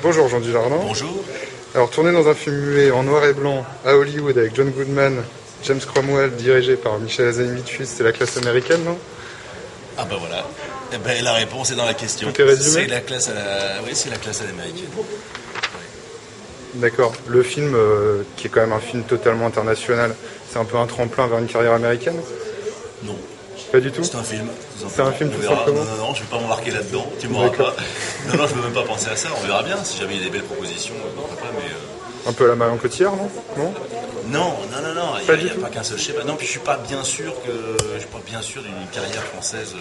Bonjour Jean Dujardin. Bonjour. Alors tourné dans un film muet en noir et blanc à Hollywood avec John Goodman, James Cromwell, dirigé par Michel Hazanavicius, c'est la classe américaine, non? Ah bah voilà. Eh ben, la réponse est dans la question. Tout est résumé. C'est la classe Oui, c'est la classe à l'américaine. D'accord. Le film, qui est quand même un film totalement international, c'est un peu un tremplin vers une carrière américaine? Non. Pas du tout. C'est un film. C'est un film On tout verra. simplement. Non, je vais pas m'embarquer là-dedans. Tu m'auras pas. Non, je veux même pas penser à ça. On verra bien. Si jamais il y a des belles propositions, pourquoi pas. Mais Un peu à la Marion Cotillard, non? Non. non. Pas Il du n'y a tout. pas qu'un seul schéma. Non, puis je suis pas bien sûr d'une carrière française.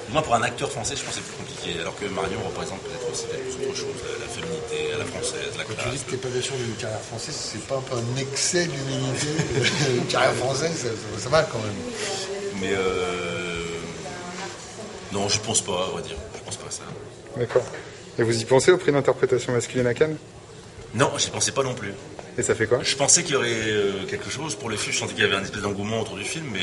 Du moins pour un acteur français, je pense que c'est plus compliqué. Alors que Marion représente peut-être aussi autre chose, la féminité, à la française, la Quand classe. tu dis que tu n'es pas bien sûr d'une carrière française, c'est pas un peu un excès d'humilité? Une carrière française, ça va quand même. Mais non, je pense pas, à vrai dire. Je pense pas à ça. D'accord. Et vous y pensez au prix d'interprétation masculine à Cannes? Non, j'y pensais pas non plus. Et ça fait quoi? Je pensais qu'il y aurait quelque chose pour le film. Je sentais qu'il y avait un espèce d'engouement autour du film, mais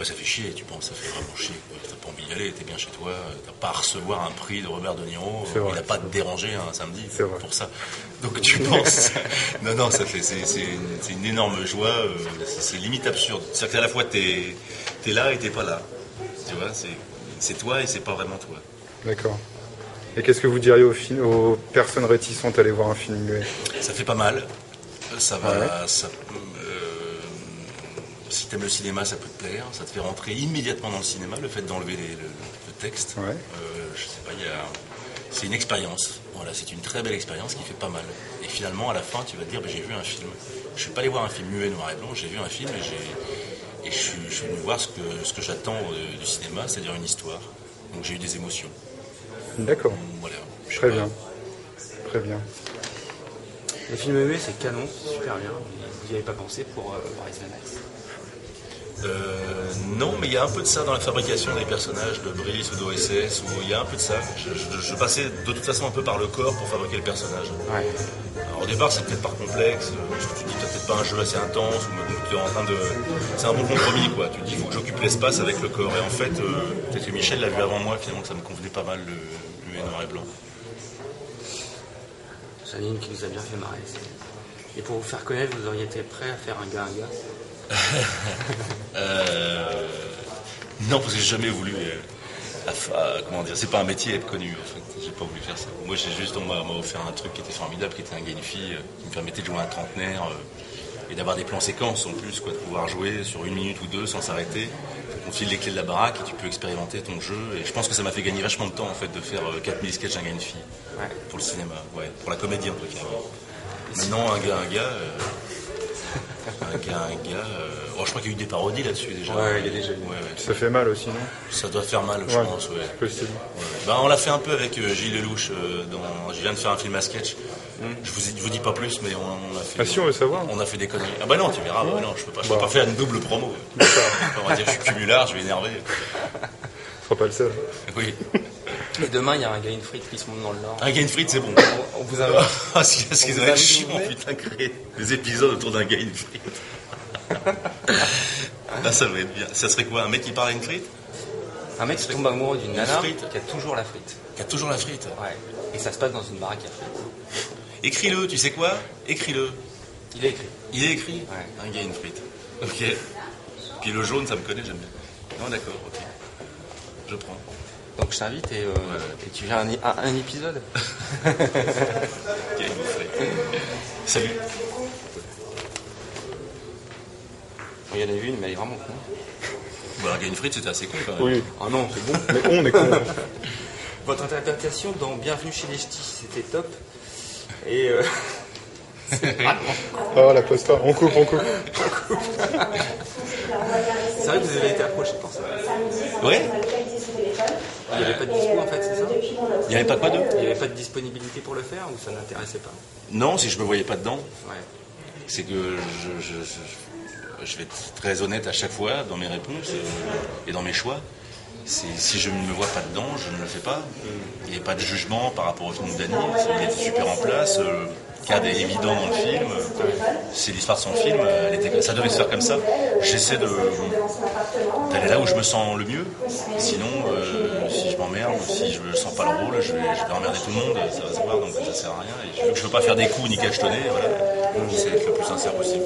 ça fait chier, tu penses, ça fait vraiment chier. T'as pas envie d'y aller, t'es bien chez toi, t'as pas à recevoir un prix de Robert De Niro, il n'a pas à te déranger un samedi pour ça. Donc tu penses... non, ça fait, c'est une énorme joie, c'est limite absurde. C'est-à-dire qu'à la fois t'es là et t'es pas là. Tu vois, c'est toi et c'est pas vraiment toi. D'accord. Et qu'est-ce que vous diriez aux personnes réticentes à aller voir un film muet? Ça fait pas mal. Ça va. Ouais. Si t'aimes le cinéma, ça peut te plaire. Ça te fait rentrer immédiatement dans le cinéma. Le fait d'enlever le texte. Ouais. Je sais pas. C'est une expérience. Voilà, c'est une très belle expérience qui fait pas mal. Et finalement, à la fin, tu vas te dire, j'ai vu un film. Je suis pas allé voir un film muet noir et blanc. J'ai vu un film et je suis venu voir ce que j'attends du cinéma, c'est-à-dire une histoire. Donc j'ai eu des émotions. D'accord. Voilà. Très bien. Très bien. Les films muets, c'est canon, c'est super bien. Vous n'y avez pas pensé pour Paris Max? Non, mais il y a un peu de ça dans la fabrication des personnages de Brice ou d'OSS, où il y a un peu de ça. Je passais de toute façon un peu par le corps pour fabriquer le personnage. Ouais. Alors, au départ, c'est peut-être par complexe, parce que tu te dis peut-être pas un jeu assez intense, ou tu es en train de... C'est un bon compromis, quoi. Tu te dis, il faut que j'occupe l'espace avec le corps. Et en fait, peut-être que Michel l'a vu avant moi, finalement, que ça me convenait pas mal, le noir et blanc. Janine qui nous a bien fait marrer. Et pour vous faire connaître, vous auriez été prêt à faire un gars? Non, parce que j'ai jamais voulu. Comment dire, c'est pas un métier être connu en fait. J'ai pas voulu faire ça. Moi, on m'a offert un truc qui était formidable, qui était un gars et une fille, qui me permettait de jouer un trentenaire et d'avoir des plans séquences en plus, quoi, de pouvoir jouer sur 1 minute ou 2 sans s'arrêter. On file les clés de la baraque et tu peux expérimenter ton jeu. Et je pense que ça m'a fait gagner vachement de temps en fait de faire 4000 sketchs un gars et une fille pour le cinéma, pour la comédie en tout cas. Maintenant, un gars. Je crois qu'il y a eu des parodies là-dessus déjà. Ouais, il y a déjà eu. Ça fait mal aussi, non? Ça doit faire mal, je pense, ouais. C'est possible. Ouais. On l'a fait un peu avec Gilles Lelouch. Je viens de faire un film à sketch. Je vous dis pas plus, mais on a fait. Ah si, on veut savoir. On a fait des conneries. Ah bah non, tu verras. Bah non, je peux pas faire une double promo. On va dire, je suis cumulard, je vais énerver. Ce sera pas le seul. Oui. Et demain, il y a un gars et une frite qui se monte dans le Nord. Un gars et une frite, c'est bon. On vous a... Ce qui doit être chiant, putain, créer des épisodes autour d'un gars et une frite. Là, ça va être bien. Ça serait quoi? Un mec qui parle à une frite? Un mec qui tombe amoureux d'une nana frite qui a toujours la frite. Qui a toujours la frite. Ouais. Et ça se passe dans une baraque à frites. Écris-le, tu sais quoi? Écris-le. Il est écrit. Il est écrit? Ouais. Un gars et une frite. Ok. Puis le jaune, ça me connaît, j'aime bien. Non, d'accord, ok. Je prends. Donc je t'invite et tu viens à un épisode. Gars et une frite. Salut. Il y en a une, mais elle est vraiment con. Bah, un gars et une frite, c'était assez con quand même. Oui. Ah non, c'est bon. Mais on est con. Votre interprétation dans Bienvenue chez les Ch'tis, c'était top. Et Ah, la pose pas. On coupe. c'est vrai que vous avez été approché pour ça. Ouais. Il n'y avait pas de dispo en fait, c'est ça? Il n'y avait pas quoi d'eux? Il n'y avait pas de disponibilité pour le faire ou ça n'intéressait pas? Non, si je me voyais pas dedans. Ouais. C'est que je vais être très honnête à chaque fois dans mes réponses et dans mes choix. Si je ne me vois pas dedans, je ne le fais pas. Il n'y a pas de jugement par rapport au film de Dany. Il est super en place. cascade est évident dans le film. C'est l'histoire de son film. Ça devait se faire comme ça. J'essaie d'aller là où je me sens le mieux. Sinon, si je m'emmerde ou si je ne sens pas le rôle, je vais emmerder tout le monde. Ça va se voir, donc ça sert à rien. Et je ne veux pas faire des coups ni cachetonner. Voilà. J'essaie d'être le plus sincère possible.